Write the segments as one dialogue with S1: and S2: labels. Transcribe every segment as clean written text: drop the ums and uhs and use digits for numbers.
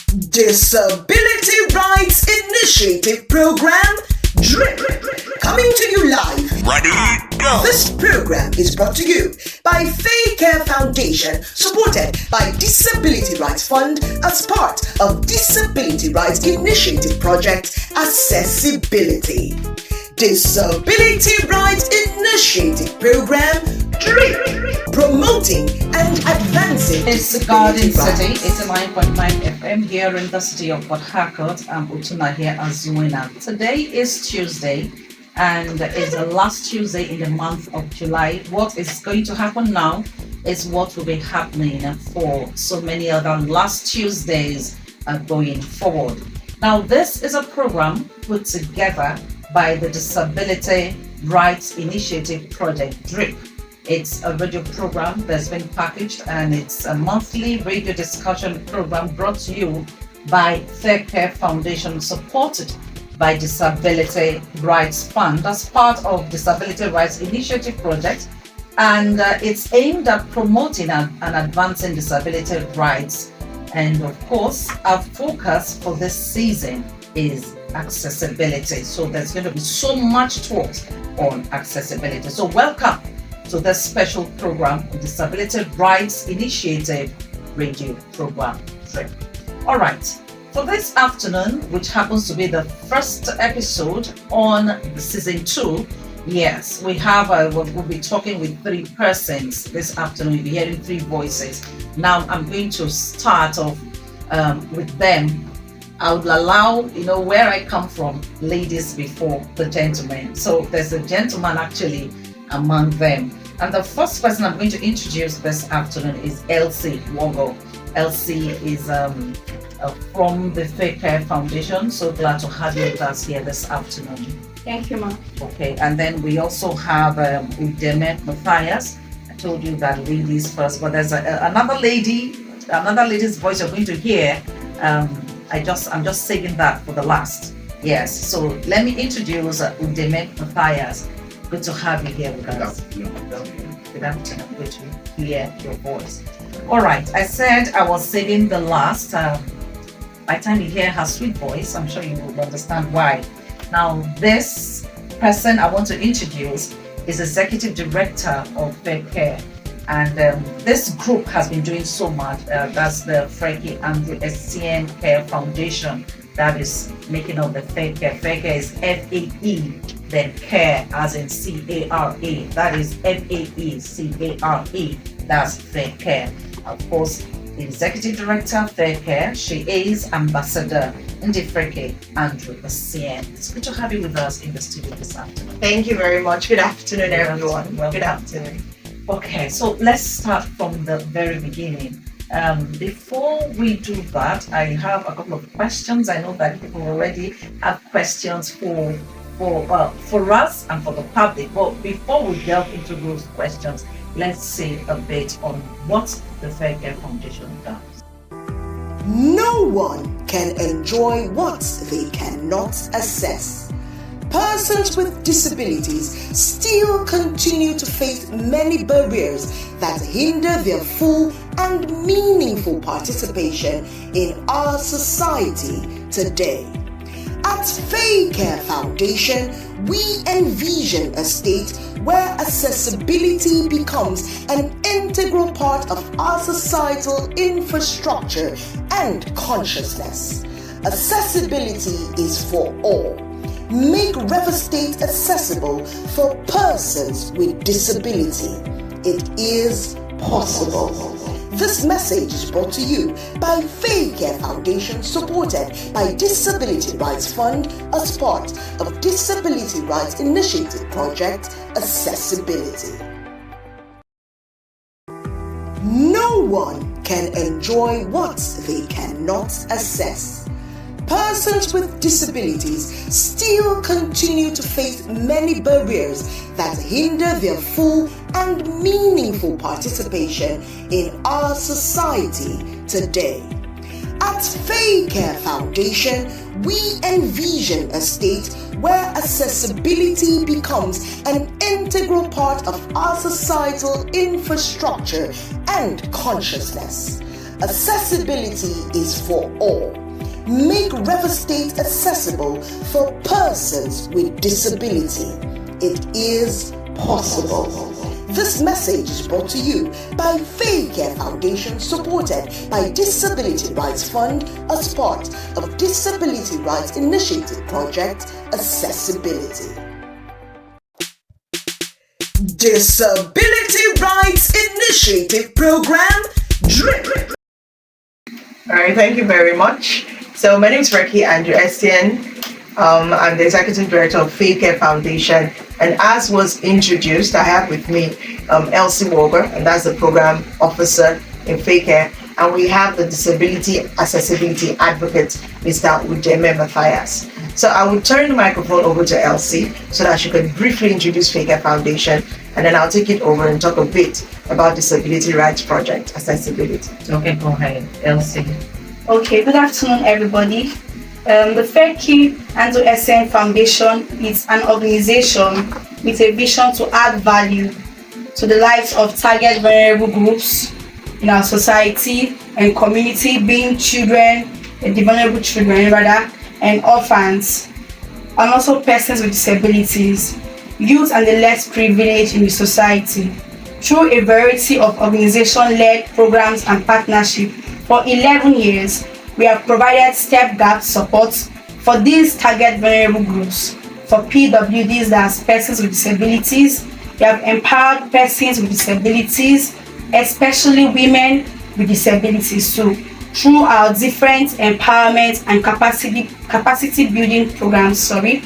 S1: Disability Rights Initiative Program, DRIP, coming to you live.
S2: Ready, go!
S1: This program is brought to you by Fair Care Foundation, supported by Disability Rights Fund as part of Disability Rights Initiative Project Accessibility. Disability Rights Initiative Program, DRIP, promoting and advancing
S3: It's Garden City, 89.9 FM here in the city of Port Harcourt. I'm Utuna here as Zuena. Today is Tuesday and it's the last Tuesday in the month of July. What is going to happen now is what will be happening for so many other last Tuesdays going forward. Now, this is a program put together by the Disability Rights Initiative Project, DRIP. It's a radio program that's been packaged and it's a monthly radio discussion program brought to you by Fair Care Foundation, supported by Disability Rights Fund as part of Disability Rights Initiative Project. And it's aimed at promoting and advancing disability rights. And of course, our focus for this season is accessibility. So there's going to be so much talk on accessibility. So welcome to this special program, Disability Rights Initiative Radio Program, DRIP. All right, for this afternoon, which happens to be the first episode on season 2, yes, we have, we'll be talking with 3 persons this afternoon. You'll be hearing 3 voices. Now I'm going to start off with them. I would allow, where I come from, ladies before the gentlemen. So there's a gentleman actually among them. And the first person I'm going to introduce this afternoon is Elsie Wogo. Elsie is from the Fair Care Foundation. So glad to have you with us here this afternoon.
S4: Thank you, ma'am.
S3: Okay, and then we also have Udeme Matthias. I told you that ladies first, but there's another lady's voice you're going to hear. I'm just saving that for the last. Yes, so let me introduce Udeme Matthias. Good to have you here with us. Good afternoon. Good to hear your voice. All right, I said I was saving the last. By the time you hear her sweet voice, I'm sure you will understand why. Now, this person I want to introduce is Executive Director of Fair Care. And this group has been doing so much. That's the Frankie Andrew SCN Care Foundation that is making up the Fair Care. Fair Care is FAE, then care as in CARE. That is FAECARE. That's Fair Care. Of course, the Executive Director of Fair Care, she is Ambassador Ndifreke Andrew SCN. It's good to have you with us in the studio this afternoon.
S4: Thank you very much. Good afternoon, everyone.
S3: Welcome.
S4: Good afternoon.
S3: Okay, so let's start from the very beginning. Before we do that, I have a couple of questions. I know that people already have questions for us and for the public. But before we delve into those questions, let's say a bit on what the Fair Care Foundation does.
S1: No one can enjoy what they cannot access. Persons with disabilities still continue to face many barriers that hinder their full and meaningful participation in our society today. At Fair Care Foundation, we envision a state where accessibility becomes an integral part of our societal infrastructure and consciousness. Accessibility is for all. Make River State accessible for persons with disability. It is possible. This message is brought to you by Fair Care Foundation, supported by Disability Rights Fund as part of Disability Rights Initiative Project Accessibility. No one can enjoy what they cannot access. Persons with disabilities still continue to face many barriers that hinder their full and meaningful participation in our society today. At Fair Care Foundation, we envision a state where accessibility becomes an integral part of our societal infrastructure and consciousness. Accessibility is for all. Make River State accessible for persons with disability. It is possible. This message is brought to you by Faith Care Foundation, supported by Disability Rights Fund as part of Disability Rights Initiative Project Accessibility. Disability Rights Initiative Program, DRIP.
S4: All right, thank you very much. So my name is Reki Andrew Estienne. I'm the Executive Director of Faith Care Foundation. And as was introduced, I have with me Elsie Walker, and that's the Program Officer in Faith Care. And we have the Disability Accessibility Advocate, Mr. Udeme Matthias. So I will turn the microphone over to Elsie so that she can briefly introduce Faith Care Foundation, and then I'll take it over and talk a bit about Disability Rights Project Accessibility.
S3: Okay, go ahead, Elsie.
S2: Okay, good afternoon, everybody. The Faith Care Andrew Estienne Foundation is an organization with a vision to add value to the lives of target vulnerable groups in our society and community, being children, the vulnerable children rather, and orphans, and also persons with disabilities, youth and the less privileged in the society. Through a variety of organization-led programs and partnerships for 11 years, we have provided step-gap support for these target vulnerable groups. For PWDs, that's persons with disabilities, we have empowered persons with disabilities, especially women with disabilities too, through our different empowerment and capacity building programs. We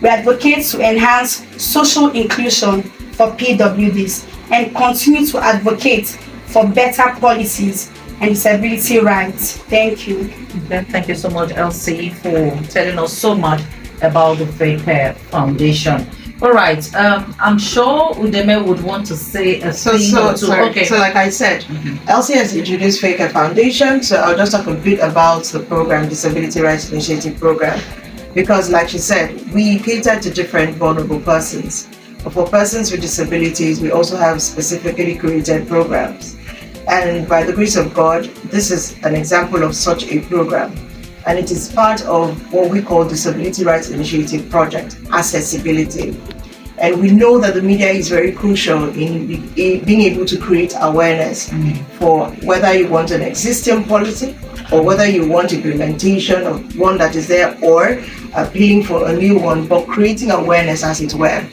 S2: advocate to enhance social inclusion for PWDs and continue to advocate for better policies and disability rights. Thank you.
S3: Okay, thank you so much, Elsie, for telling us so much about the Faith Care Foundation. All right, I'm sure Udeme would want to say a thing or two. Okay.
S4: So like I said, Elsie has introduced Faith Care Foundation, so I'll just talk a bit about the program, Disability Rights Initiative Program, because like she said, we cater to different vulnerable persons. But for persons with disabilities, we also have specifically created programs. And by the grace of God, this is an example of such a program. And it is part of what we call Disability Rights Initiative Project Accessibility. And we know that the media is very crucial in being able to create awareness for whether you want an existing policy or whether you want implementation of one that is there, or appealing for a new one, but creating awareness as it were.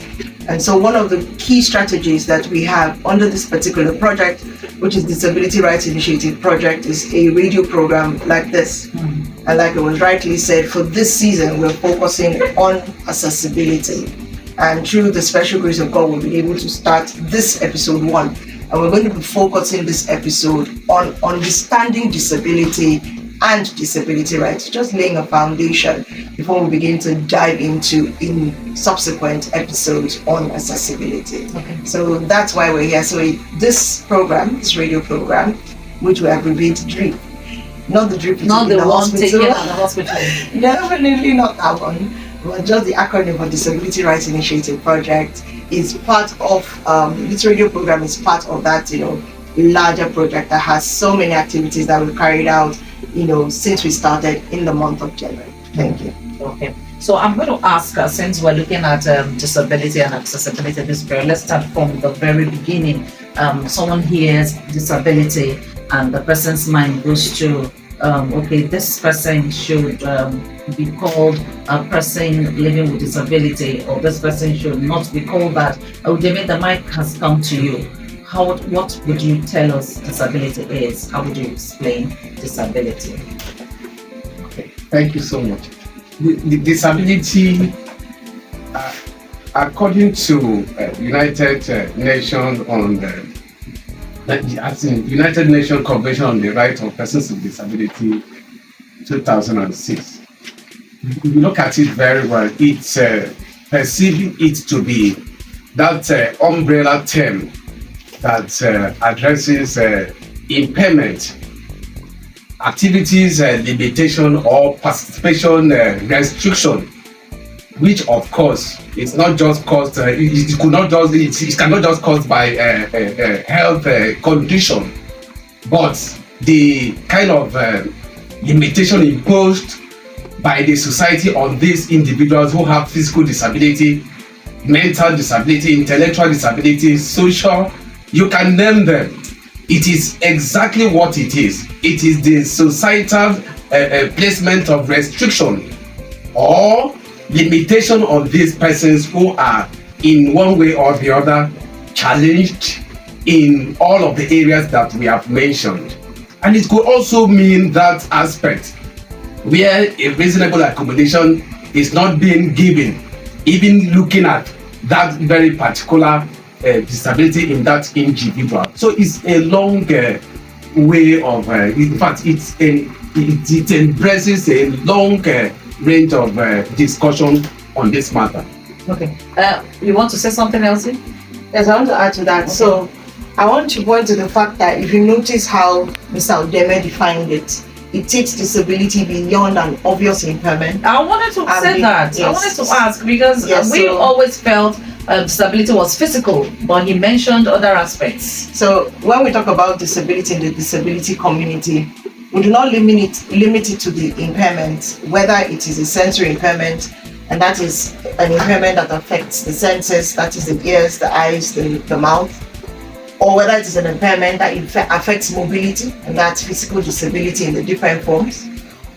S4: And so one of the key strategies that we have under this particular project, which is Disability Rights Initiative Project, is a radio program like this. And like it was rightly said, for this season, we're focusing on accessibility. And through the special grace of God, we'll be able to start this episode 1. And we're going to be focusing this episode on understanding disability and disability rights, just laying a foundation before we begin to dive into in subsequent episodes on accessibility.
S3: Okay.
S4: So that's why we're here. So this program, this radio program, which we abbreviate DRIP, not the DRIP
S3: Not the one taken
S4: hospital.
S3: at the hospital.
S4: Definitely not that one, but just the acronym for Disability Rights Initiative Project is part of this radio program is part of that larger project that has so many activities that we've carried out since we started in the month of January. Thank you.
S3: Okay. So I'm going to ask, since we're looking at disability and accessibility this period, let's start from the very beginning. Someone hears disability and the person's mind goes to, okay, this person should be called a person living with disability, or this person should not be called that. Udeme, the mic has come to you. What would you tell us disability is? How would you explain disability?
S5: Okay, thank you so much. The disability, according to United Nations on United Nations Convention on the Rights of Persons with Disability, 2006. If you look at it very well, it's perceiving it to be that umbrella term that addresses impairment, activities limitation, or participation restriction, which of course it's not just caused. It cannot just caused by health condition, but the kind of limitation imposed by the society on these individuals who have physical disability, mental disability, intellectual disability, social, you can name them. It is exactly what it is. It is the societal placement of restriction or limitation on these persons who are in one way or the other challenged in all of the areas that we have mentioned. And it could also mean that aspect where a reasonable accommodation is not being given, even looking at that very particular disability in that individual. So it's a long way of, in fact, it embraces a long range of discussion on this matter.
S3: Okay. You want to say something else?
S4: Yes, I want to add to that.
S3: Okay.
S4: So I want to point to the fact that if you notice how Mr. Odeme defined it, it takes disability beyond an obvious impairment.
S3: I wanted to say that.
S4: Yes.
S3: I wanted to ask because
S4: Yes,
S3: we
S4: so-
S3: always felt disability was physical, but he mentioned other aspects.
S4: So when we talk about disability in the disability community, we do not limit it to the impairment, whether it is a sensory impairment, and that is an impairment that affects the senses, that is the ears, the eyes, the mouth, or whether it is an impairment that affects mobility, and that's physical disability in the different forms,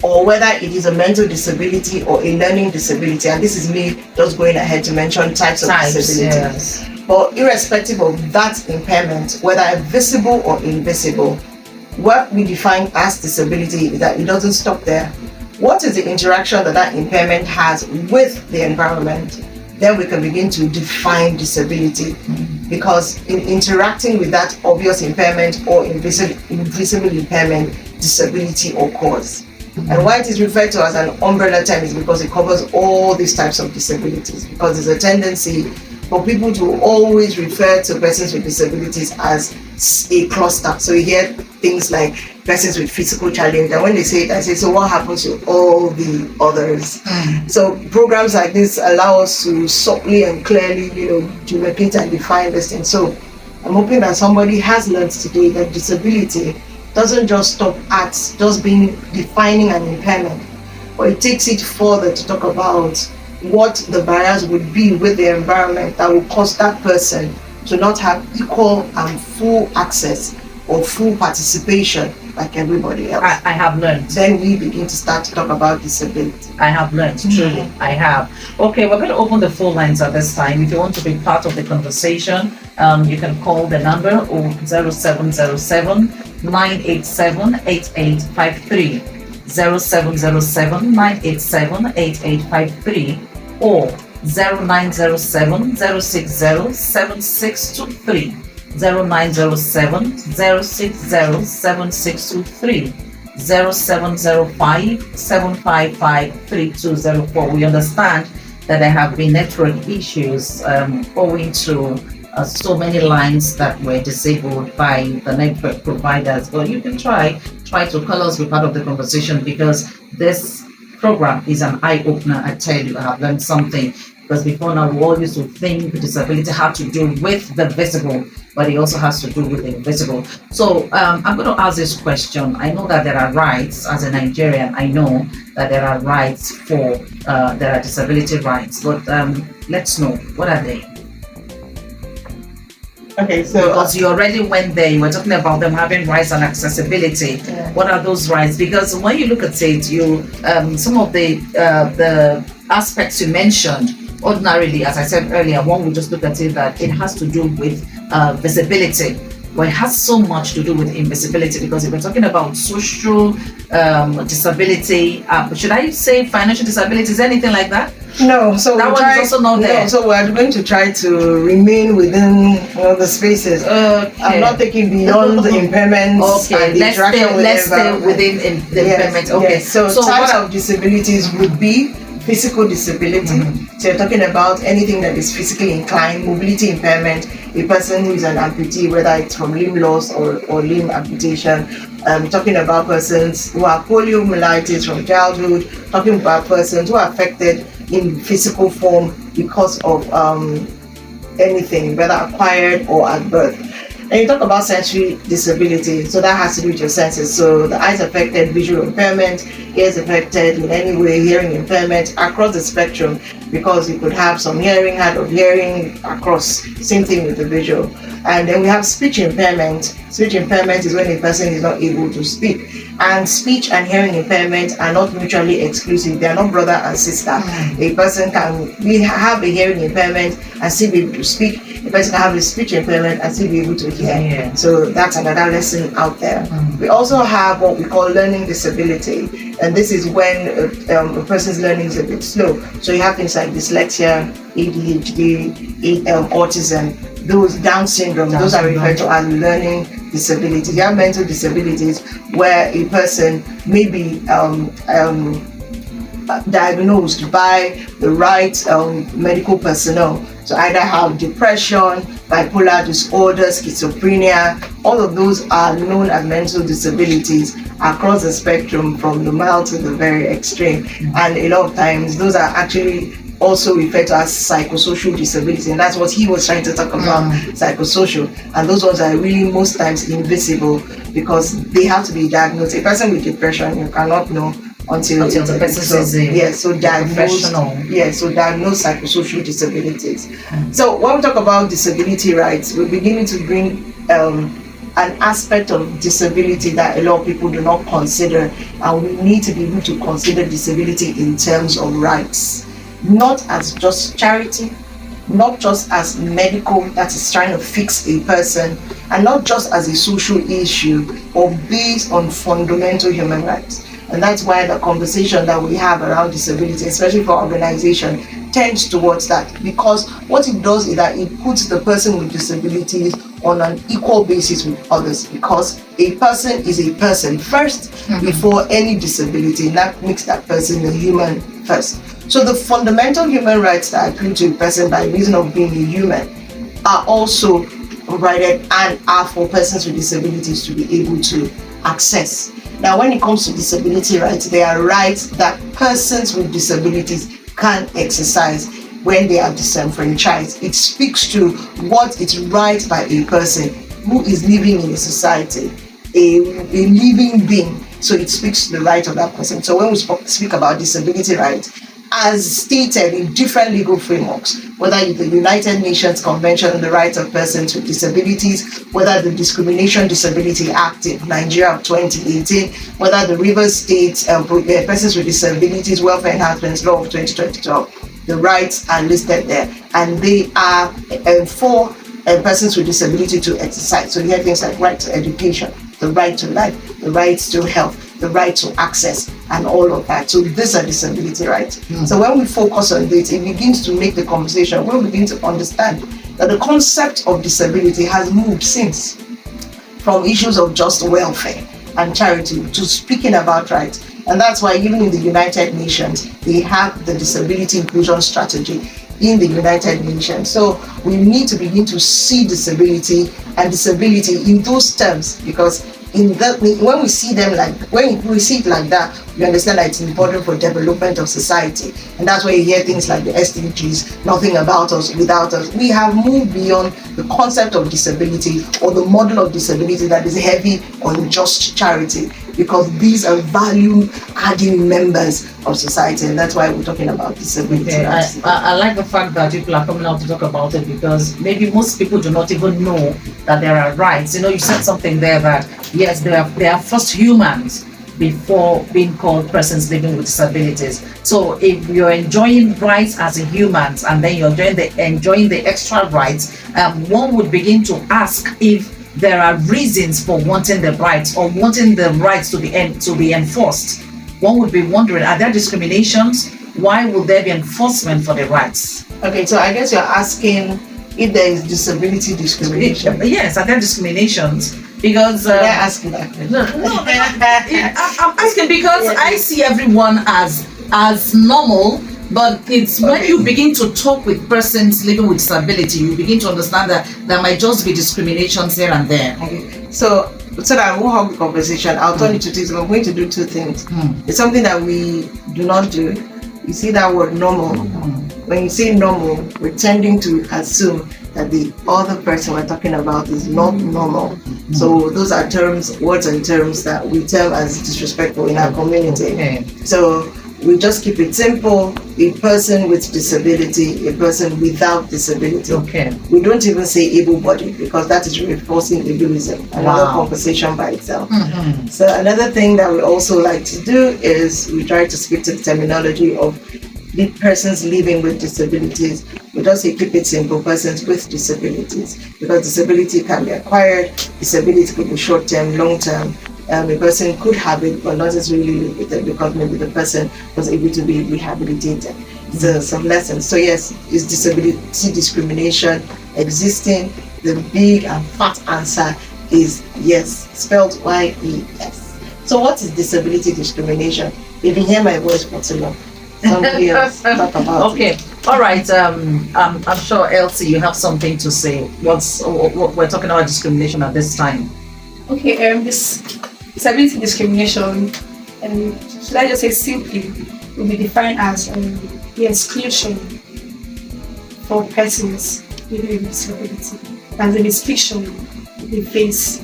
S4: or whether it is a mental disability or a learning disability. And this is me just going ahead to mention types of disability.
S3: Yes.
S4: But irrespective of that impairment, whether visible or invisible, what we define as disability is that it doesn't stop there. What is the interaction that impairment has with the environment? Then we can begin to define disability, because in interacting with that obvious impairment or invisible impairment, disability occurs. And why it is referred to as an umbrella term is because it covers all these types of disabilities, because there's a tendency for people to always refer to persons with disabilities as a cluster. So you hear things like persons with physical challenge, and when they say it, I say, so what happens to all the others? So programs like this allow us to subtly and clearly, to repeat and define this thing. So I'm hoping that somebody has learned today that disability doesn't just stop at just defining an impairment, but it takes it further to talk about what the barriers would be with the environment that will cause that person to not have equal and full access or full participation like everybody else.
S3: I have learned.
S4: Then we begin to start to talk about disability.
S3: I have learned, truly. I have. Okay, we're going to open the phone lines at this time. If you want to be part of the conversation, you can call the number 0707 987 8853. 0707 987 8853 or 0907 060 7623. 0907 060 7623. 0705 755 3204. We understand that there have been network issues owing to so many lines that were disabled by the network providers. But you can try to call us, be part of the conversation, because this program is an eye-opener. I tell you, I have learned something. Because before now, we all used to think disability had to do with the visible, but it also has to do with the invisible. So I'm going to ask this question. I know that there are rights, as a Nigerian, I know that there are rights there are disability rights, but let's know, what are they?
S4: Okay, so
S3: Because you already went there, you were talking about them having rights and accessibility.
S4: Yeah.
S3: What are those rights? Because when you look at it, some of the aspects you mentioned, ordinarily, as I said earlier, one would just look at it that it has to do with visibility. Well, it has so much to do with invisibility, because if we're talking about social disability, should I say financial disability, is anything like that?
S4: no, so
S3: That
S4: we'll
S3: one
S4: try,
S3: is also not there.
S4: No, so we're going to try to remain within the spaces.
S3: Okay.
S4: I'm not taking beyond the impairments
S3: Okay,
S4: and the
S3: let's
S4: interaction with
S3: stay
S4: the environment.
S3: within the
S4: Yes,
S3: impairment. Okay,
S4: yes. So
S3: what
S4: types
S3: are-
S4: of disabilities would be physical disability. So you're talking about anything that is physically inclined, mobility impairment, a person who is an amputee, whether it's from limb loss or limb amputation. Talking about persons who are poliomyelitis from childhood, talking about persons who are affected in physical form because of anything, whether acquired or at birth. And you talk about sensory disability, so that has to do with your senses. So the eyes affected, visual impairment, ears affected in any way, hearing impairment across the spectrum, because you could have some hearing, hard of hearing across. Same thing with the visual. And then we have speech impairment. Speech impairment is when a person is not able to speak. And speech and hearing impairment are not mutually exclusive. They are not brother and sister. A person can have a hearing impairment and still be able to speak. A person can have a speech impairment and still be able to hear.
S3: Yeah.
S4: So that's another lesson out there. We also have what we call learning disability. And this is when a person's learning is a bit slow. So you have things like dyslexia, ADHD, autism, those Down syndrome, those are referred to as learning disabilities. You have mental disabilities where a person may be diagnosed by the right medical personnel to either have depression, bipolar disorder, schizophrenia. All of those are known as mental disabilities across the spectrum, from the mild to the very extreme. And a lot of times those are actually also referred to as psychosocial disability, and that's what he was trying to talk about, psychosocial. And those ones are really most times invisible because they have to be diagnosed. A person with depression, you cannot know until
S3: the person says
S4: so diagnosed. So diagnosed psychosocial disabilities. So when we talk about disability rights, we're beginning to bring an aspect of disability that a lot of people do not consider, and we need to be able to consider disability in terms of rights. Not as just charity, not just as medical that is trying to fix a person, and not just as a social issue, but based on fundamental human rights. And that's why the conversation that we have around disability, especially for organization, tends towards that, because what it does is that it puts the person with disabilities on an equal basis with others, because a person is a person first before any disability, and that makes that person a human first. So the fundamental human rights that accrue to a person by reason of being a human are also provided and are for persons with disabilities to be able to access. Now, when it comes to disability rights, there are rights that persons with disabilities can exercise when they are disenfranchised. It speaks to what is right by a person who is living in a society, a living being. So it speaks to the right of that person. So when we speak about disability rights, as stated in different legal frameworks, whether it's the United Nations Convention on the Rights of Persons with Disabilities, whether the Discrimination Disability Act in Nigeria of 2018, whether the Rivers State Persons with Disabilities Welfare Enhancement Law of 2012, the rights are listed there, and they are for persons with disability to exercise. So you have things like right to education, the right to life, the right to health, the right to access, and all of that. So these are disability rights. So when we focus on this, it begins to make the conversation, we begin to understand that the concept of disability has moved since from issues of just welfare and charity to speaking about rights. And that's why even in the United Nations, they have the disability inclusion strategy in the United Nations. So we need to begin to see disability and disability in those terms, because when we see them when we see it like that, we understand that it's important for development of society. And that's why you hear things like the SDGs, nothing about us without us. We have moved beyond the concept of disability or the model of disability that is heavy on just charity, because these are value-adding members of society, and that's why we're talking about disability.
S3: Okay. I like the fact that people are coming out to talk about it, because maybe most people do not even know that there are rights. You said something there that yes, they are first humans before being called persons living with disabilities. So if you're enjoying rights as a human and then you're enjoying the extra rights, one would begin to ask if there are reasons for wanting the rights or wanting the rights to be enforced. One would be wondering, are there discriminations? Why would there be enforcement for the rights?
S4: Okay, so I guess you're asking if there is disability discrimination.
S3: Yes, are there discriminations? Because
S4: I ask you that question?
S3: No, I'm asking because I see everyone as normal. But it's when you begin to talk with persons living with disability, you begin to understand that there might just be discriminations here and there.
S4: Okay. So that I won't have the conversation, I'll turn it to this. We're going to do two things. It's something that we do not do. You see that word normal. When you say normal, we're tending to assume that the other person we're talking about is not normal. So those are words and terms that we term as disrespectful in our community.
S3: Okay.
S4: So we just keep it simple. A person with disability, a person without disability.
S3: Okay.
S4: We don't even say able-bodied because that is reinforcing ableism, another
S3: Wow.
S4: conversation by itself. So another thing that we also like to do is we try to speak to the terminology of the persons living with disabilities. We just say keep it simple, persons with disabilities, because disability can be acquired, disability could be short-term, long-term. A person could have it but not necessarily live with it because maybe the person was able to be rehabilitated. So some lessons. So yes, is disability discrimination existing? The big and fat answer is yes, spelled Y-E-S. So what is disability discrimination? If you hear my voice for too long, somebody else talk about
S3: Okay. All right. I'm sure Elsie, you have something to say. We're talking about discrimination at this time.
S2: Okay, this disability discrimination, should I just say simply, will be defined as the exclusion for persons living with disability, as a restriction they face. I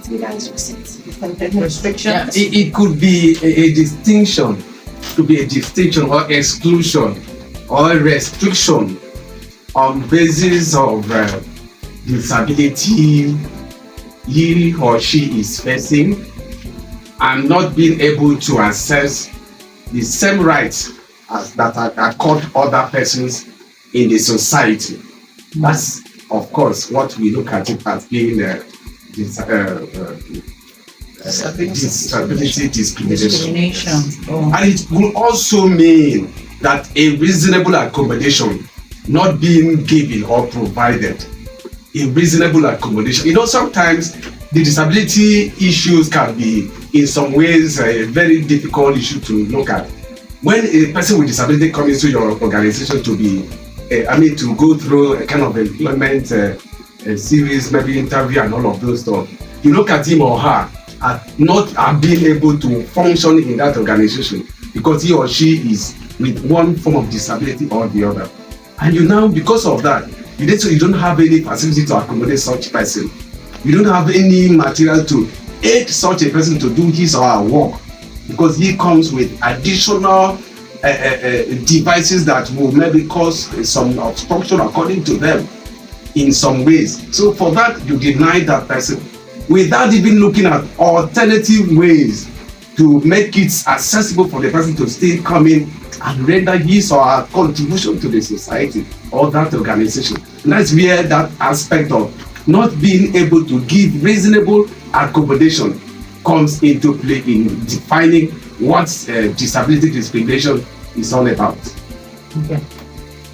S2: think that's just it.
S3: Restrictions.
S5: It could be a distinction, could be a distinction or exclusion or restriction on basis of disability he or she is facing and not being able to access the same rights as that are accorded other persons in the society. That's of course what we look at it as being disability discrimination.
S3: Oh.
S5: And it will also mean that a reasonable accommodation not being given or provided. A reasonable accommodation. You know, sometimes the disability issues can be, in some ways, a very difficult issue to look at. When a person with disability comes into your organization to be, to go through a kind of employment series, maybe interview and all of those stuff, you look at him or her as not being able to function in that organization because he or she is with one form of disability or the other. And you now, because of that, you don't have any facility to accommodate such person. You don't have any material to aid such a person to do his or her work because he comes with additional devices that will maybe cause some obstruction according to them in some ways. So for that, you deny that person without even looking at alternative ways to make it accessible for the person to still come in and render his or her contribution to the society or that organization. And that's where that aspect of not being able to give reasonable accommodation comes into play in defining what disability discrimination is all about.
S3: Okay.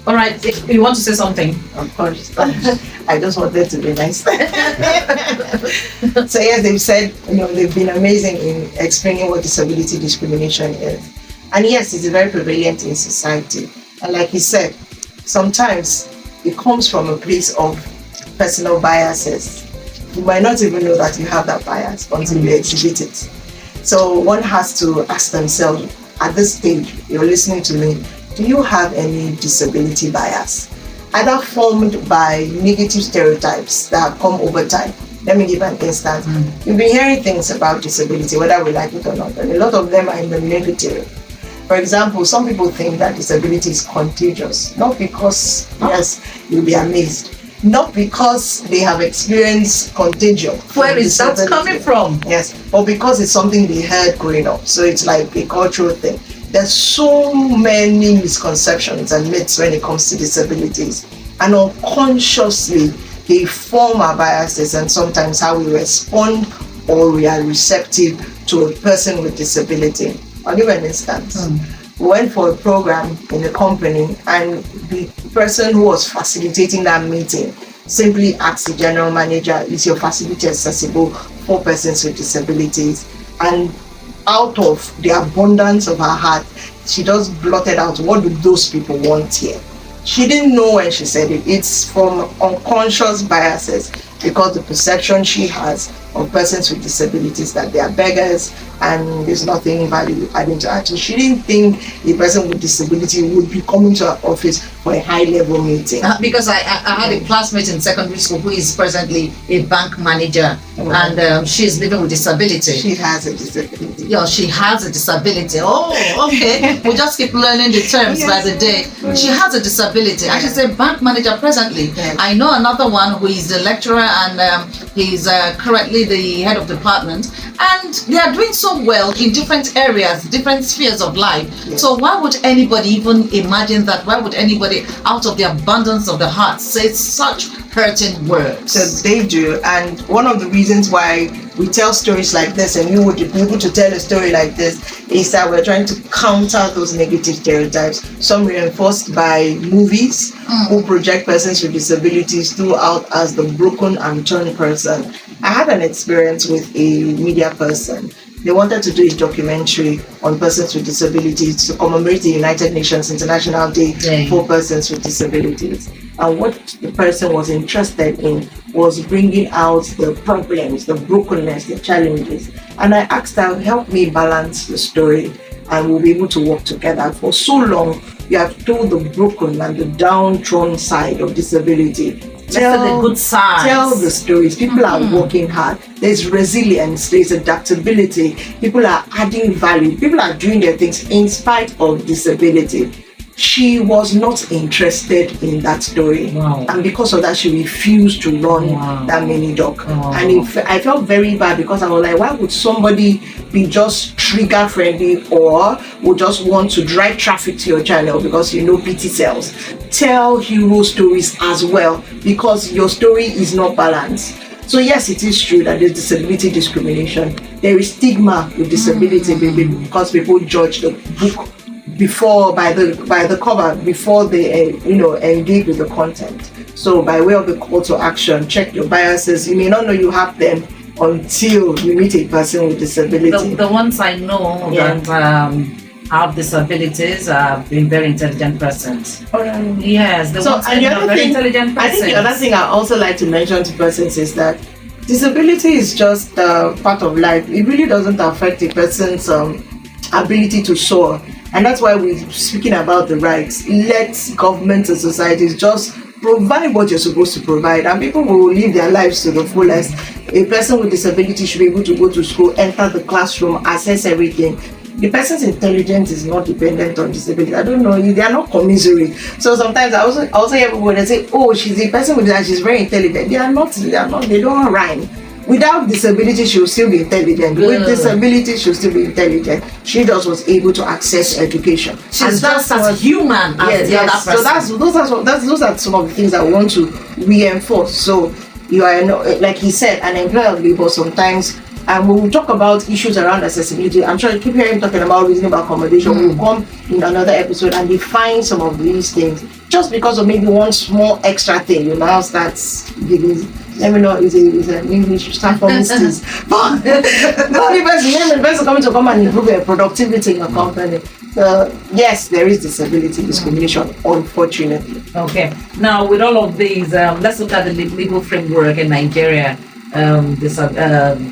S3: All right. If you want to say something,
S4: Of course. I just wanted to be nice. So yes, they've said, they've been amazing in explaining what disability discrimination is. And yes, it's very prevalent in society. And like he said, sometimes it comes from a place of personal biases. You might not even know that you have that bias until you exhibit it. So one has to ask themselves, at this stage, you're listening to me, do you have any disability bias? Either formed by negative stereotypes that have come over time. Let me give an instance. You've been hearing things about disability, whether we like it or not, and a lot of them are in the negative. For example, some people think that disability is contagious, not because, yes, you'll be amazed, not because they have experienced contagion.
S3: where is that coming from?
S4: Yes, but because it's something they heard growing up. So it's like a cultural thing. There's so many misconceptions and myths when it comes to disabilities. And unconsciously, they form our biases and sometimes how we respond or we are receptive to a person with disability. I'll give an instance. We went for a program in a company and the person who was facilitating that meeting simply asked the general manager, is your facility accessible for persons with disabilities? And out of the abundance of her heart, she just blotted out, what do those people want here? She didn't know when she said it. It's from unconscious biases because the perception she has of persons with disabilities, that they are beggars and there's nothing value adding to her. So she didn't think a person with disability would be coming to her office for a high level meeting.
S6: Because I had a classmate in secondary school who is presently a bank manager, and she's living with disability.
S4: She has a disability.
S6: Yeah, she has a disability. Oh, okay. We just keep learning the terms by the day. She has a disability, and she's a bank manager presently.
S4: Yeah.
S6: I know another one who is a lecturer, and he's currently the head of department, and they are doing so well in different areas, different spheres of life.
S4: Yes.
S6: So why would anybody even imagine that? Why would anybody, out of the abundance of the heart, say such hurting words?
S4: So they do, and one of the reasons why we tell stories like this, and you would be able to tell a story like this, is that we're trying to counter those negative stereotypes, some reinforced by movies who project persons with disabilities throughout as the broken and torn person. I had an experience with a media person. They wanted to do a documentary on persons with disabilities to commemorate the United Nations International Day for Persons with Disabilities. And what the person was interested in was bringing out the problems, the brokenness, the challenges. And I asked her, help me balance the story and we'll be able to work together. For so long, you have told the broken and the downtrodden side of disability.
S6: Tell the good sides.
S4: Tell the stories. People are working hard. There's resilience, there's adaptability. People are adding value. People are doing their things in spite of disability. She was not interested in that story.
S6: Wow.
S4: And because of that, she refused to run that mini doc. And I felt very bad because I was like, why would somebody be just trigger friendly or would just want to drive traffic to your channel because you know PT sells? Tell hero stories as well, because your story is not balanced. So yes, it is true that there's disability discrimination. There is stigma with disability because people judge the book before by the cover before they engage with the content. So by way of the call to action, check your biases. You may not know you have them until you meet a person with disability.
S3: The ones I know that have disabilities have been very intelligent persons. Yes, the ones I know are very intelligent persons.
S4: I think the other thing I also like to mention to persons is that disability is just part of life. It really doesn't affect a person's ability to soar. And that's why we're speaking about the rights. Let governments and societies just provide what you're supposed to provide, and people will live their lives to the fullest. A person with disability should be able to go to school, enter the classroom, access everything. The person's intelligence is not dependent on disability. I don't know, they are not commiserate. So sometimes I also hear people that say, oh, she's a person with that, she's very intelligent. They don't rhyme. Without disability, she'll still be intelligent. With disability, she'll still be intelligent. She just was able to access education.
S6: She's just as human as the other person.
S4: So those are some of the things that we want to reinforce. So you are, like he said, an employer of labor sometimes. And when we talk about issues around accessibility, I'm sure you keep hearing talking about reasonable accommodation. We'll come in another episode and define some of these things. Just because of maybe one small extra thing, you now start giving. Let me know it's an English start for mistakes. But the person coming to come and improve your productivity in your company. Yes, there is disability discrimination, unfortunately.
S3: Okay. Now, with all of these, let's look at the legal framework in Nigeria.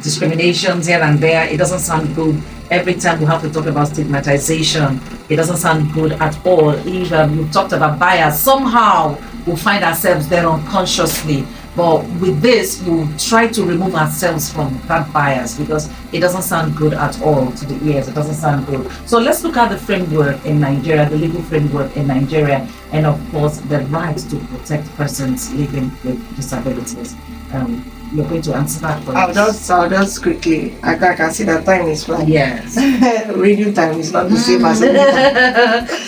S3: Discriminations here and there. It doesn't sound good. Every time we have to talk about stigmatization, it doesn't sound good at all. Even you talked about bias. Somehow we'll find ourselves there unconsciously. But with this, we'll try to remove ourselves from that bias because it doesn't sound good at all to the ears. It doesn't sound good. So let's look at the framework in Nigeria, the legal framework in Nigeria, and of course, the right to protect persons living with disabilities. You're going to answer that for us.
S4: I'll just quickly. I can see that time is flying.
S3: Yes.
S4: Radio time is not the same as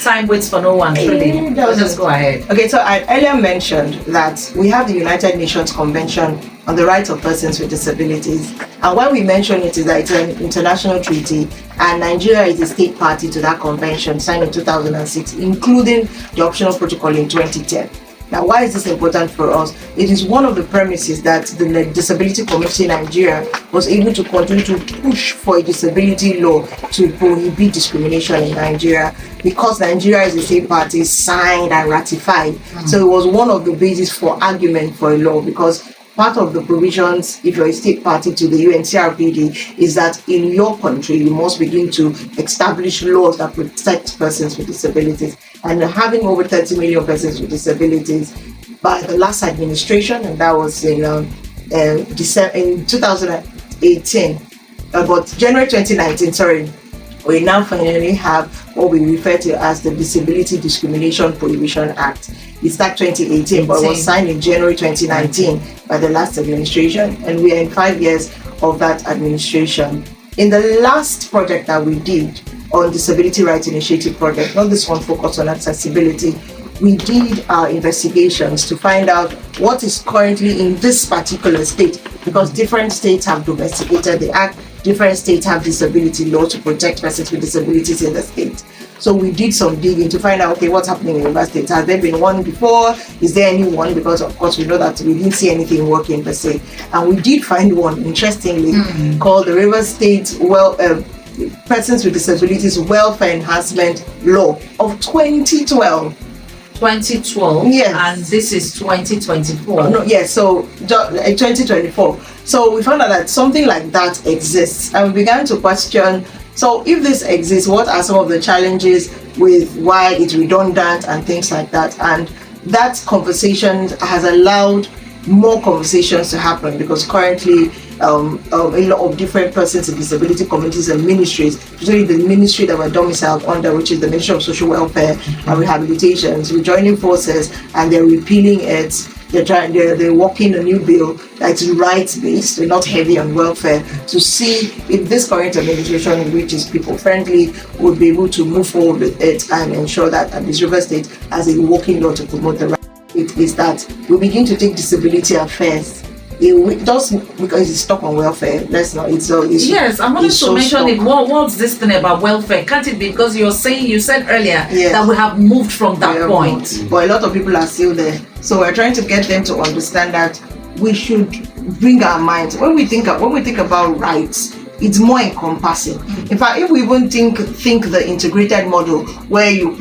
S3: time waits for no one, really. Just go ahead.
S4: Okay, so I earlier mentioned that we have the United Nations Convention on the Rights of Persons with Disabilities. And when we mention it is that it's an international treaty, and Nigeria is a state party to that convention signed in 2006, including the optional protocol in 2010. Now, why is this important for us? It is one of the premises that the Disability Committee in Nigeria was able to continue to push for a disability law to prohibit discrimination in Nigeria, because Nigeria is a state party signed and ratified. So it was one of the bases for argument for a law, because part of the provisions, if you're a state party to the UNCRPD, is that in your country, you must begin to establish laws that protect persons with disabilities. And having over 30 million persons with disabilities by the last administration, and that was in December in 2018, but January 2019, sorry, we now finally have what we refer to as the Disability Discrimination Prohibition Act. It's Act 2018, but it was signed in January 2019 by the last administration, and we are in 5 years of that administration. In the last project that we did on Disability Rights Initiative project, not this one focused on accessibility, we did our investigations to find out what is currently in this particular state, because different states have domesticated the act, different states have disability law to protect persons with disabilities in the state. So we did some digging to find out, okay, what's happening in River State? Has there been one before? Is there any one? Because of course we know that we didn't see anything working per se. And we did find one, interestingly, called the River State Persons with Disabilities Welfare Enhancement Law of 2012.
S6: 2012,
S4: yes.
S6: And this is 2024.
S4: No, yes, so 2024. So we found out that something like that exists, and we began to question, so if this exists, what are some of the challenges with why it's redundant and things like that? And that conversation has allowed more conversations to happen, because currently a lot of different persons with disability communities and ministries, especially the ministry that we're domiciled under, which is the Ministry of Social Welfare and Rehabilitation, we're joining forces and they're repealing it. They're working a new bill that's rights-based, they're not heavy on welfare, to see if this current administration, which is people-friendly, would be able to move forward with it and ensure that at this River State has a working law to promote the right. It is that we begin to take disability affairs. It does, because it's stuck on welfare. Let's not.
S6: Yes, I wanted to mention it. What's this thing about welfare? Can't it be because you said earlier that we have moved from that point?
S4: But a lot of people are still there. So we're trying to get them to understand that we should bring our minds when we think about rights. It's more encompassing. In fact, if we even think the integrated model where you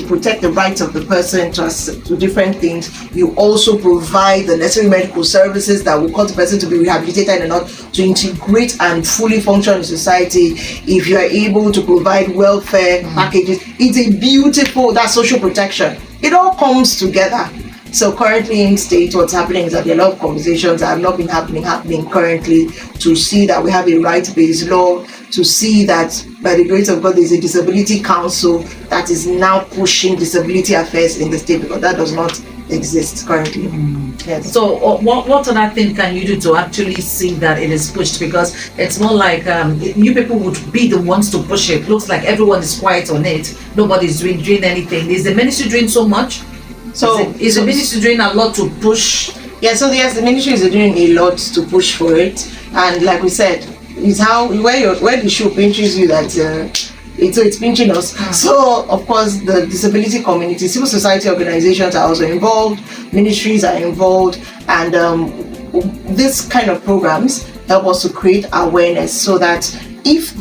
S4: protect the rights of the person to different things, you also provide the necessary medical services that will cause the person to be rehabilitated and not to integrate and fully function in society. If you are able to provide welfare packages, it's a beautiful, that's social protection. It all comes together. So currently in state, what's happening is that there are a lot of conversations that have not been happening currently, to see that we have a right-based law, to see that by the grace of God there's a disability council that is now pushing disability affairs in the state, because that does not exist currently. Yes.
S6: So what other thing can you do to actually see that it is pushed? Because it's more like you people would be the ones to push it. Looks like everyone is quiet on it. Nobody's doing anything. Is the ministry doing so much? So is the ministry doing a lot to push?
S4: Yeah, so yes, the ministry is doing a lot to push for it, and like we said, it's how where the shoe pinches you that it's pinching us. So of course the disability community, civil society organizations are also involved, ministries are involved, and this kind of programs help us to create awareness, so that if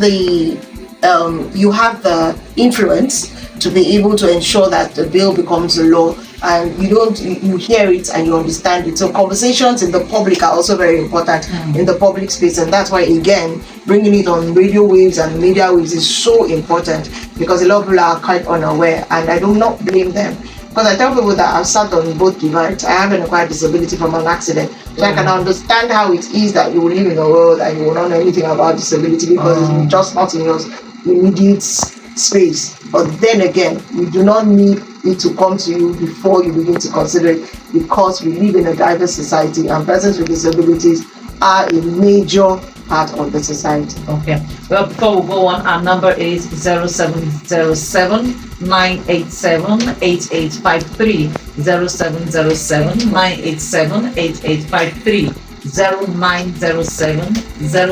S4: you have the influence to be able to ensure that the bill becomes a law, and you hear it and you understand it. So conversations in the public are also very important in the public space, and that's why, again, bringing it on radio waves and media waves is so important, because a lot of people are quite unaware, and I do not blame them, because I tell people that I've sat on both divides. I have an acquired disability from an accident, so I can understand how it is that you will live in a world and you will not know anything about disability, because it's just not in your immediate space. But then again, you do not need it to come to you before you begin to consider it, because we live in a diverse society and persons with disabilities are a major part of the society.
S6: Okay. Well, before we go on, our number is 0707 987 8853. 0707 987 8853. 0907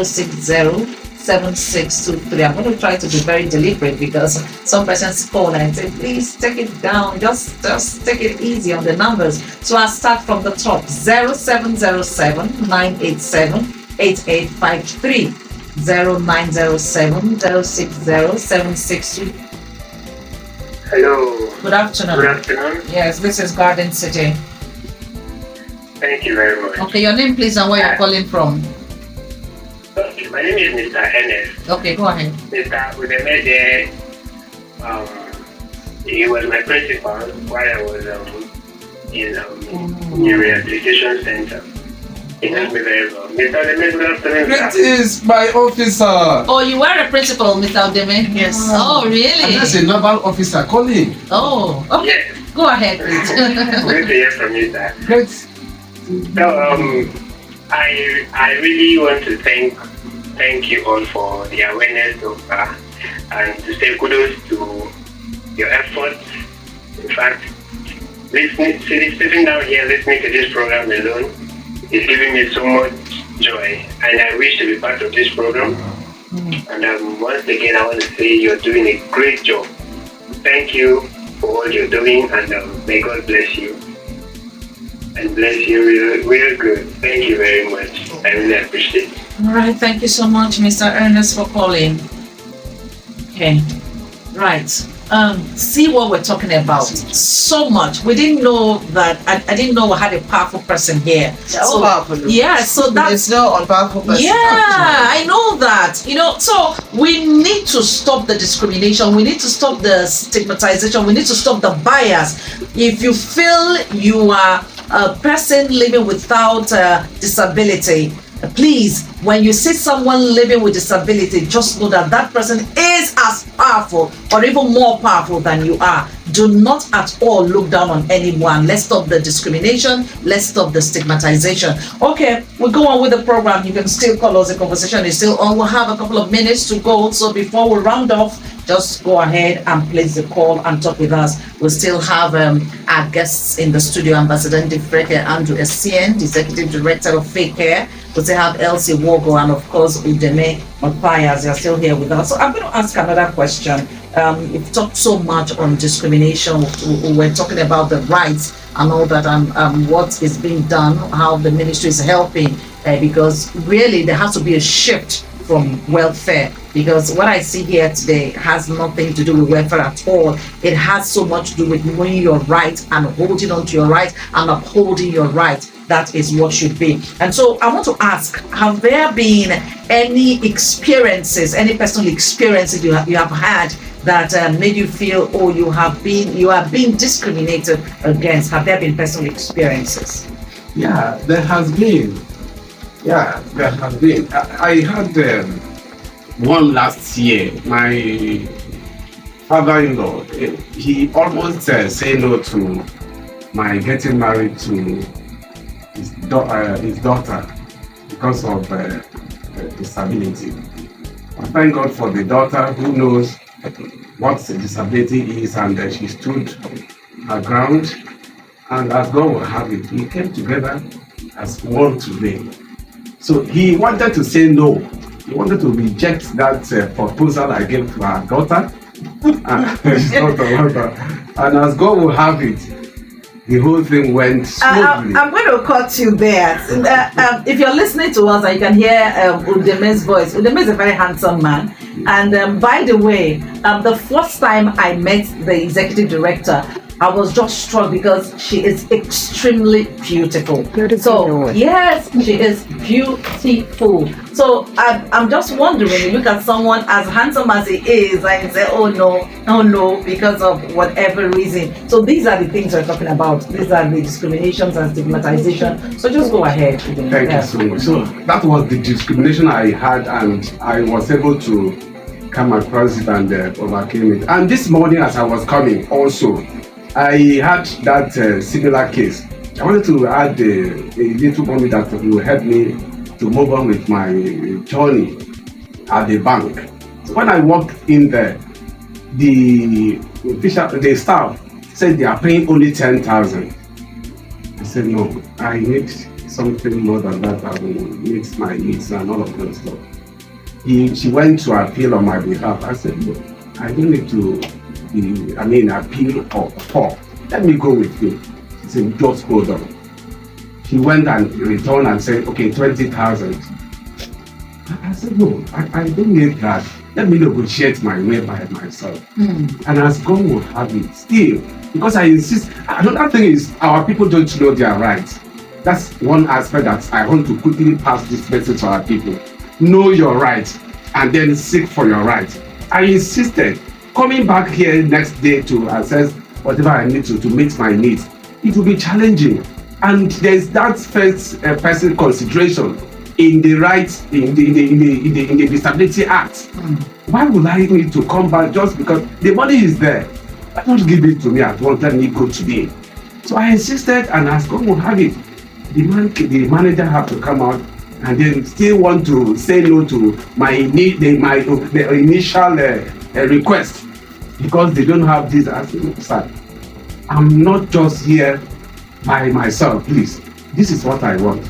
S6: 060 7623. I'm going to try to be very deliberate, because some persons call and say, please take it down, just take it easy on the numbers. So I'll start from the top. 0707 987 8853. 0907 060 762.
S7: Hello.
S6: Good afternoon.
S7: Good afternoon.
S6: Yes, this is Garden City.
S7: Thank you very much.
S6: Okay, your name, please, and where you're calling from.
S7: Okay, my name is Mr. Ernest.
S6: Okay, go ahead.
S7: Mr. Udemede, he was my principal while I was in a rehabilitation center. He helped me very well. Mr. Udemede, good afternoon.
S5: It is my officer.
S6: Oh, you were a principal, Mr. Udeme?
S2: Yes.
S6: Oh, really?
S5: And that's a naval officer calling.
S6: Oh, okay.
S7: Yes.
S6: Go ahead, please.
S7: Good to hear from you, sir.
S5: Great.
S7: So, I really want to thank you all for the awareness of and to say kudos to your efforts. In fact, sitting down here listening to this program alone is giving me so much joy, and I wish to be part of this program. And once again, I want to say you're doing a great job. Thank you for all you're doing, and may God bless you. And bless you real good. Thank you very much. I really appreciate it.
S6: All right, thank you so much, Mr. Ernest, for calling. Okay, right. See what we're talking about. So much. We didn't know that. I didn't know we had a powerful person here.
S4: So powerful.
S6: Yeah, so that's
S4: There's no unpowerful person.
S6: yeah, I know that. So we need to stop the discrimination. We need to stop the stigmatization. We need to stop the bias. If you feel you are a person living without disability, please, when you see someone living with disability, just know that that person is as powerful or even more powerful than you are. Do not at all look down on anyone. Let's stop the discrimination. Let's stop the stigmatization. Okay, we'll go on with the program. You can still call us. The conversation is still on. We'll have a couple of minutes to go. So before we round off, just go ahead and place the call and talk with us. We'll still have our guests in the studio, Ambassador Ndifreke Andrew Essien, the Executive Director of Fake Care. We'll still have Elsie Wogo and, of course, Udeme Mapayas. They're still here with us. So I'm going to ask another question. We've talked so much on discrimination. We're talking about the rights and all that, and what is being done, how the ministry is helping, because really there has to be a shift from welfare, because what I see here today has nothing to do with welfare at all. It has so much to do with knowing your right and holding on to your right and upholding your right. That is what should be. And so I want to ask, have there been any experiences, any personal experiences you have had that made you feel, oh, you are being discriminated against? Have there been personal experiences?
S5: Yeah, there has been. Yeah, there has been. I had one last year. My father-in-law, he almost said no to my getting married to his daughter because of disability. I thank God for the daughter who knows what the disability is, and she stood her ground. And as God will have it, we came together as one today. So he wanted to say no. He wanted to reject that proposal I gave to our daughter. And as God will have it, the whole thing went smoothly.
S6: I'm going to cut you there. If you're listening to us and you can hear Udeme's voice, Udeme is a very handsome man. And by the way, the first time I met the executive director, I was just struck because she is extremely beautiful. So yes, she is beautiful. So I'm just wondering, when you look at someone as handsome as he is and you say, oh no, because of whatever reason. So these are the things we're talking about. These are the discriminations and stigmatization. So just go ahead.
S5: Thank you so much. So that was the discrimination I had, and I was able to come across it and overcame it. And this morning as I was coming also, I had that similar case. I wanted to add a little money that will help me to move on with my journey at the bank. So when I walked in there, the staff said they are paying only 10,000. I said, no, I need something more than that. I will meet my needs and all of those stuff. She went to appeal on my behalf. I said, no, I don't need to appeal or let me go with you. He said, just hold on. He went and returned and said, okay, 20,000. I said, no, I don't need that. Let me negotiate my way by myself. And as God will have it still, because I insist. Another thing is, our people don't know their rights. That's one aspect that I want to quickly pass this message to our people. Know your rights and then seek for your rights. I insisted coming back here next day to assess whatever I need to meet my needs. It will be challenging, and there's that first person consideration in the rights in the Disability Act. Why would I need to come back just because the money is there? Don't give it to me at once. Let me go today. So I insisted and asked, "Come on, have it." The manager have to come out and then still want to say no to my initial request because they don't have this. I said, "Sir, I'm not just here by myself, please. This is what I want."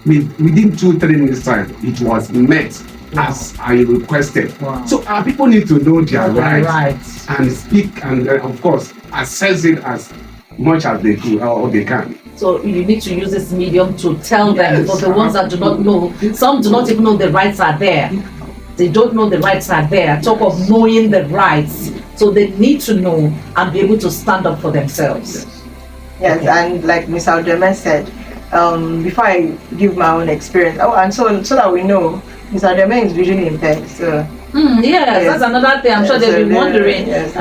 S5: Within 2-3 minutes time, it was met as I requested.
S6: Wow.
S5: So our people need to know their rights and speak and of course assess it as much as they do or they can.
S6: So you need to use this medium to tell them, for the ones that do not know, some do not even know the rights are there. They don't know the rights are there. Talk of knowing the rights. So they need to know and be able to stand up for themselves.
S4: Yes,
S6: Okay.
S4: and like Ms. Aldeme said, before I give my own experience, and so that we know, Ms. Aldeme is visually impaired. So
S6: Yes, that's another thing. I'm sure
S4: Yes,
S6: they'll be
S4: so
S6: wondering.
S4: yes.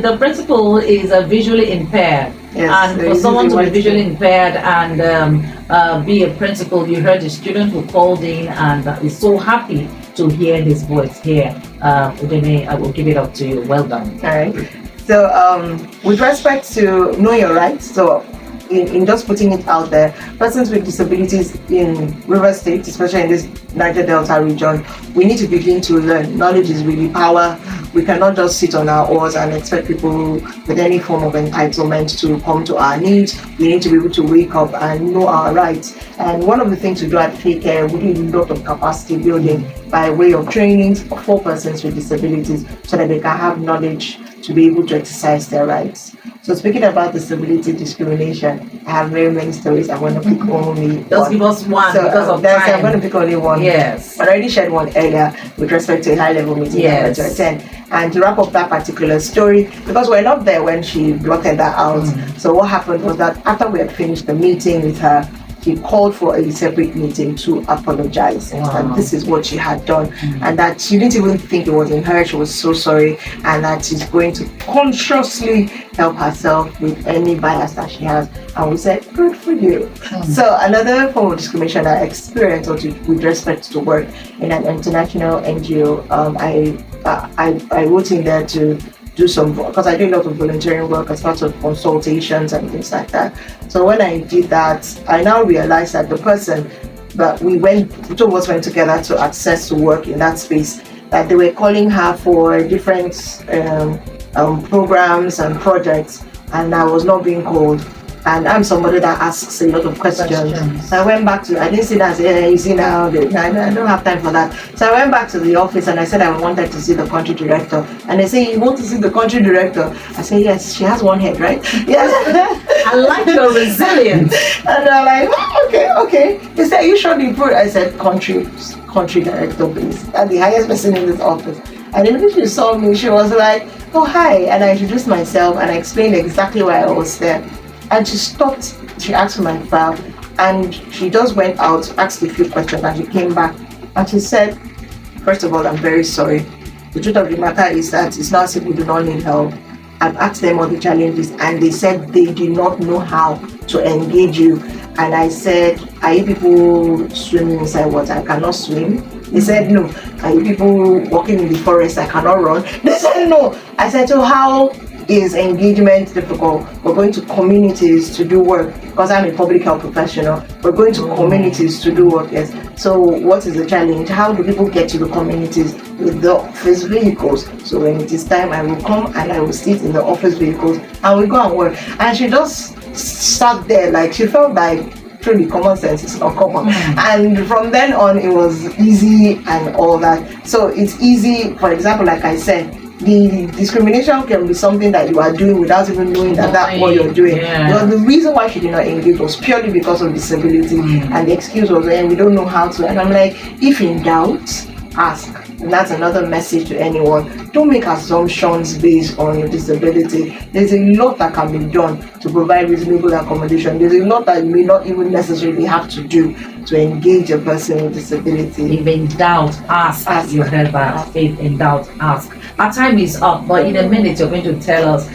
S6: The principal is visually impaired.
S4: Yes,
S6: And
S4: so
S6: for
S4: he's
S6: someone to be
S4: using
S6: visually
S4: white-
S6: impaired and be a principal, you heard the student who called in and is so happy to hear his voice here. Udeme, I will give it up to you. Well done.
S4: all right. So with respect to know your rights, so in just putting it out there, persons with disabilities in River State, especially in this Niger Delta region, we need to begin to learn. Knowledge is really power. We cannot just sit on our oars and expect people with any form of entitlement to come to our needs. We need to be able to wake up and know our rights. And one of the things we do at K-Care, we do a lot of capacity building by way of trainings for persons with disabilities so that they can have knowledge to be able to exercise their rights. So speaking about disability discrimination, I have very many stories. I'm going to pick only
S6: Just
S4: one.
S6: give us one
S4: So,
S6: because of
S4: I'm going to
S6: time.
S4: pick only one.
S6: Yes.
S4: I already shared one earlier with respect to a high-level meeting
S6: Yes.
S4: that I attend. And to wrap up that particular story, because we're not there when she blotted that out. So what happened was that after we had finished the meeting with her, she called for a separate meeting to apologize.
S6: Wow.
S4: And this is what she had done. And that she didn't even think it was in her. She was so sorry. And that she's going to consciously help herself with any bias that she has. And we said, good for you. So another form of discrimination I experienced with respect to work in an international NGO, I wrote in there to do some, because I do a lot of volunteering work as part of consultations and things like that. So when I did that, I now realized that the person that the two of us went together to access to work in that space, that they were calling her for different programs and projects, and I was not being called. And I'm somebody that asks a lot of questions. So I went back I didn't sit down and say, hey, you see now, I don't have time for that. So I went back to the office and I said I wanted to see the country director. And they say, you want to see the country director? I say, yes, she has one head, right? Yes.
S6: I like your resilience.
S4: And they're like, oh, okay. They said, are you sure the improved? I said, country director, please. And the highest person in this office. And then when she saw me, she was like, oh, hi. And I introduced myself and I explained exactly why I was there. And she stopped, she asked for my file, and she just went out, asked a few questions, and she came back. And she said, first of all, I'm very sorry. The truth of the matter is that it's not as if we do not need help. I've asked them all the challenges, and they said they do not know how to engage you. And I said, are you people swimming inside water? I cannot swim. They said, no. Are you people walking in the forest? I cannot run. They said, no. I said, so how is engagement difficult? We're going to communities to do work, because I'm a public health professional. We're going to communities to do work, yes. So what is the challenge? How do people get to the communities with the office vehicles? So when it is time, I will come and I will sit in the office vehicles and we go and work. And she just sat there like she felt like truly common sense is not common. And from then on, it was easy and all that. So it's easy, for example, like I said, the discrimination can be something that you are doing without even knowing that that's what you're doing.
S6: Yeah.
S4: Well, the reason why she did not engage was purely because of disability, and the excuse was, we don't know how to. And I'm like, if in doubt, ask. And that's another message to anyone. Don't make assumptions based on your disability. There's a lot that can be done to provide reasonable accommodation. There's a lot that you may not even necessarily have to do to engage a person with disability.
S6: If in doubt, ask. You heard that. If in doubt, ask. Our time is up, but in a minute you're going to tell us,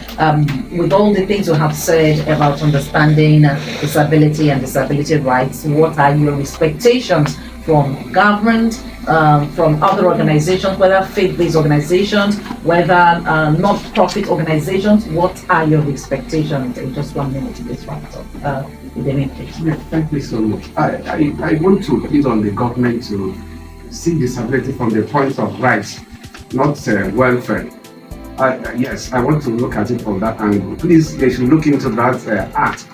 S6: with all the things you have said about understanding disability and disability rights, what are your expectations from government, from other organizations, whether faith-based organizations, whether not-profit organizations? What are your expectations? In just 1 minute to this round up.
S5: Yeah, thank you so much. I want to plead on the government to see disability from the point of rights, not welfare. Yes, I want to look at it from that angle. Please, they should look into that act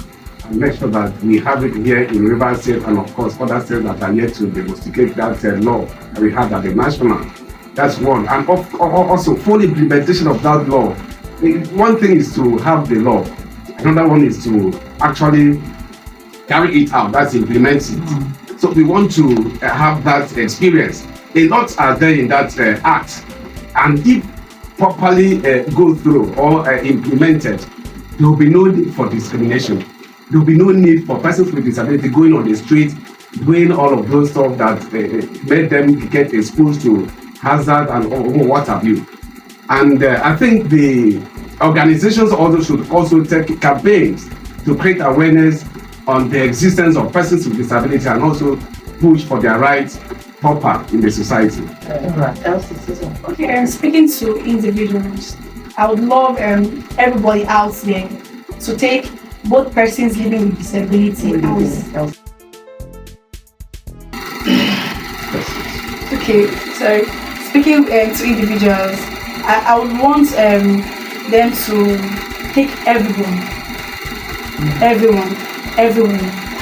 S5: and make sure that we have it here in Rivers State and of course other states that are yet to investigate that law that we have at the national. That's one. And also full implementation of that law. One thing is to have the law. Another one is to actually carry it out. That's implement it. So we want to have that experience. A lot are there in that act. And if properly go through or implemented, there will be no need for discrimination. There will be no need for persons with disability going on the street, doing all of those stuff that made them get exposed to hazard and what have you. And I think the organizations also should also take campaigns to create awareness on the existence of persons with disability and also push for their rights proper in the society.
S2: Okay, speaking to individuals, I would love everybody out there to take both persons living with disability as okay. So speaking to individuals, I would want them to take everyone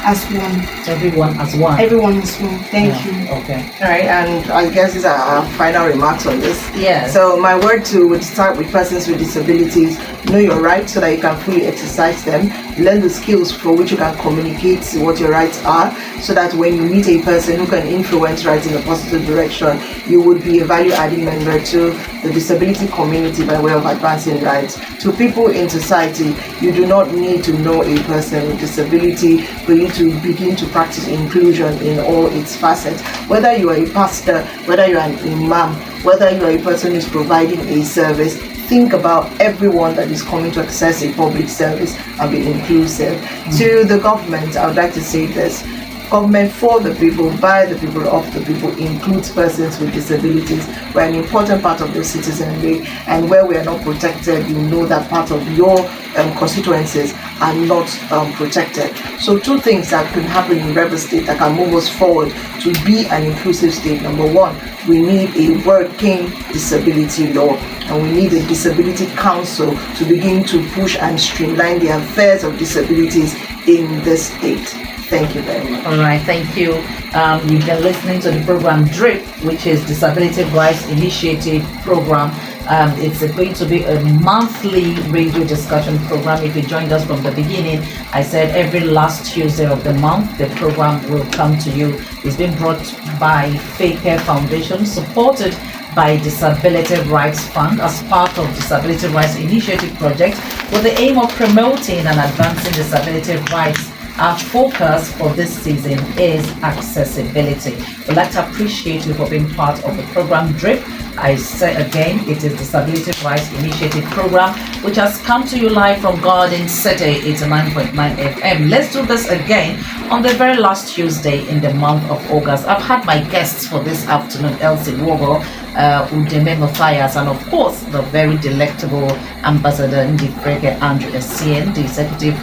S2: as one.
S6: Everyone as one.
S2: Everyone as one. Thank you.
S6: Okay.
S4: All right, and I guess these are our final remarks on this.
S6: Yes.
S4: So my word would start with persons with disabilities. Know your rights so that you can fully exercise them. Learn the skills for which you can communicate what your rights are, so that when you meet a person who can influence rights in a positive direction, you would be a value-adding member to the disability community by way of advancing rights. To people in society, you do not need to know a person with disability for you to begin to practice inclusion in all its facets. Whether you are a pastor, whether you are an imam, whether you are a person who is providing a service, think about everyone that is coming to access a public service and be inclusive. To the government, I would like to say this. Government for the people, by the people, of the people includes persons with disabilities. We're an important part of the citizenry, and where we are not protected, you know that part of your constituencies are not protected. So two things that can happen in Rivers State that can move us forward to be an inclusive state. Number one, we need a working disability law, and we need a disability council to begin to push and streamline the affairs of disabilities in this state. Thank you very much.
S6: All right, thank you. You've been listening to the program DRIP, which is Disability Rights Initiative Program. It's going to be a monthly radio discussion program. If you joined us from the beginning, I said every last Tuesday of the month, the program will come to you. It's been brought by Faith Care Foundation, supported by Disability Rights Fund as part of Disability Rights Initiative Project, with the aim of promoting and advancing disability rights. Our focus for this season is accessibility. We'd like to appreciate you for being part of the program DRIP. I say again, it is Disability Rights Initiative Program, which has come to you live from Garden City 89.9 FM. Let's do this again on the very last Tuesday in the month of August. I've had my guests for this afternoon, Elsie Wogo, Udeme Matthias, and of course, the very delectable Ambassador Ndifreke Andrew Essien, the Executive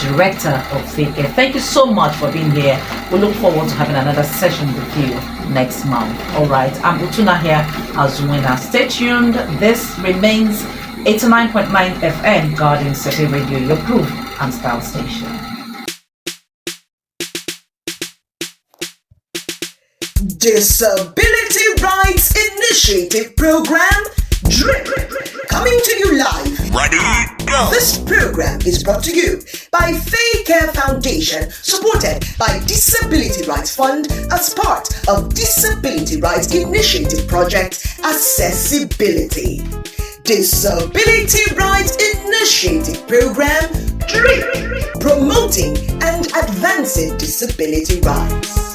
S6: Director of Faith Care. Thank you so much for being here. We look forward to having another session with you next month. All right, I'm Utuna here as winner. Stay tuned. This remains 89.9 FM Garden City Radio, your groove and style station.
S1: Disability Rights Initiative Program DRIP, coming to you live
S8: Ready, go!
S1: This program is brought to you by Faith Care Foundation, supported by Disability Rights Fund as part of Disability Rights Initiative Project Accessibility. Disability Rights Initiative Program, DRIP, promoting and advancing disability rights.